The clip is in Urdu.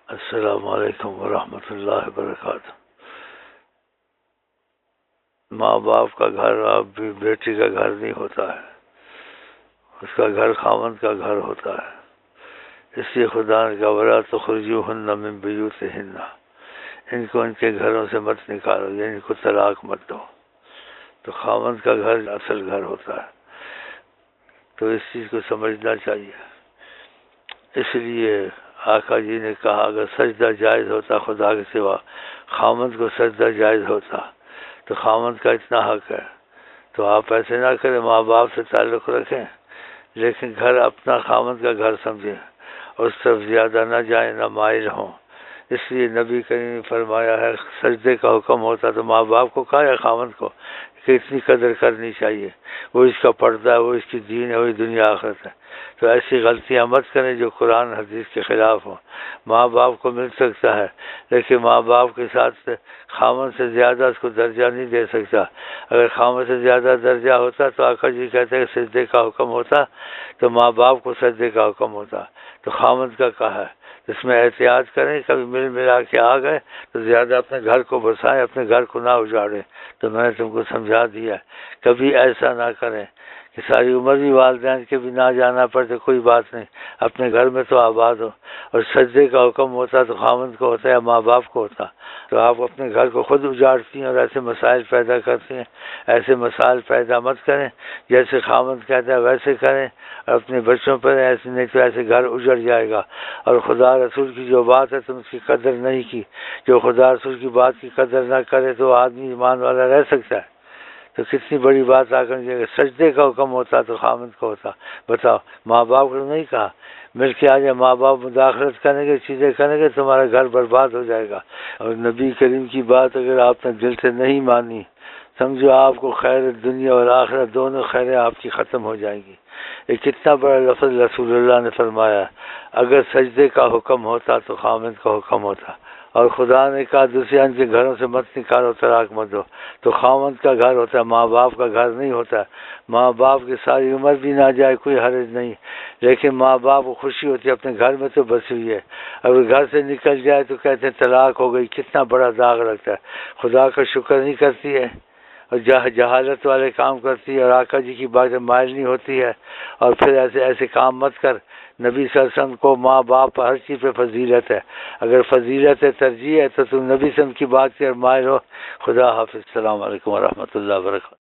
السلام علیکم ورحمۃ اللہ وبرکاتہ۔ ماں باپ کا گھر اب بھی بیٹی کا گھر نہیں ہوتا ہے، اس کا گھر خاوند کا گھر ہوتا ہے۔ اس لیے خدا نے کہا وَلَا تُخْرِجُوهُنَّ مِن بُيُوتِهِنَّ، ان کو ان کے گھروں سے مت نکالو، یعنی ان کو طلاق مت دو۔ تو خاوند کا گھر اصل گھر ہوتا ہے، تو اس چیز کو سمجھنا چاہیے۔ اس لیے آقا جی نے کہا اگر سجدہ جائز ہوتا خدا کے سوا، خاوند کو سجدہ جائز ہوتا تو خاوند کا اتنا حق ہے تو آپ ایسے نہ کریں، ماں باپ سے تعلق رکھیں لیکن گھر اپنا خاوند کا گھر سمجھیں، اور اس طرف زیادہ نہ جائیں، نہ مائل ہوں۔ اس لیے نبی کریم نے فرمایا ہے سجدے کا حکم ہوتا تو ماں باپ کو کہا یا خاوند کو کہ اتنی قدر کرنی چاہیے، وہ اس کا پردہ ہے، وہ اس کی دین ہے، وہی دنیا آخرت ہے۔ تو ایسی غلطیاں مت کریں جو قرآن حدیث کے خلاف ہوں۔ ماں باپ کو مل سکتا ہے لیکن ماں باپ کے ساتھ خاوند سے زیادہ اس کو درجہ نہیں دے سکتا۔ اگر خاوند سے زیادہ درجہ ہوتا تو آقا جی کہتے ہیں کہ سجدے کا حکم ہوتا تو ماں باپ کو سجدے کا حکم ہوتا، تو خاوند کا کہا ہے۔ اس میں احتیاط کریں، کبھی مل ملا کے آ گئے تو زیادہ اپنے گھر کو بسائیں، اپنے گھر کو نہ اجاڑیں۔ تو میں نے تم کو سمجھا دیا، کبھی ایسا نہ کریں کہ ساری عمر بھی والدین کے بھی نہ جانا پڑے، کوئی بات نہیں، اپنے گھر میں تو آباد ہو۔ اور سجدے کا حکم ہوتا تو خاوند کو ہوتا یا ماں باپ کو ہوتا، تو آپ اپنے گھر کو خود اجاڑتی ہیں اور ایسے مسائل پیدا کرتی ہیں۔ ایسے مسائل پیدا مت کریں، جیسے خاوند کہتا ہے ویسے کریں، اور اپنے بچوں پر ایسے، نہیں تو ایسے گھر اجڑ جائے گا۔ اور خدا رسول کی جو بات ہے تم اس کی قدر نہیں کی، جو خدا رسول کی بات کی قدر نہ کرے تو آدمی ایمان والا رہ سکتا ہے؟ تو کتنی بڑی بات آ کر کہ سجدے کا حکم ہوتا تو خامد کو ہوتا۔ بتاؤ، ماں باپ کو نہیں کہا مل کے آ جائے، ماں باپ مداخلت کریں گے، چیزیں کریں گے، تمہارا گھر برباد ہو جائے گا۔ اور نبی کریم کی بات اگر آپ نے دل سے نہیں مانی، سمجھو آپ کو خیر دنیا اور آخرت دونوں خیریں آپ کی ختم ہو جائیں گی۔ یہ کتنا بڑا لفظ رسول اللہ نے فرمایا، اگر سجدے کا حکم ہوتا تو خامد کا حکم ہوتا، اور خدا نے کہا دوسرے ان کے گھروں سے مت نکالو، طلاق مت دو، تو خاوند کا گھر ہوتا ہے، ماں باپ کا گھر نہیں ہوتا۔ ماں باپ کی ساری عمر بھی نہ جائے کوئی حرج نہیں، لیکن ماں باپ کو خوشی ہوتی ہے، اپنے گھر میں تو بسی ہوئی ہے، اگر گھر سے نکل جائے تو کہتے ہیں طلاق ہو گئی، کتنا بڑا داغ لگتا ہے۔ خدا کا شکر نہیں کرتی ہے اور جہالت والے کام کرتی ہے، اور آقا جی کی باتیں مائل نہیں ہوتی ہے، اور پھر ایسے کام مت کر۔ نبی صلی اللہ علیہ وسلم کو ماں باپ ہر چیز پہ فضیلت ہے، اگر فضیلت ترجیح ہے تو تم نبی صلی اللہ علیہ وسلم کی بات سے مائل ہو۔ خدا حافظ، السلام علیکم ورحمۃ اللہ وبرکاتہ۔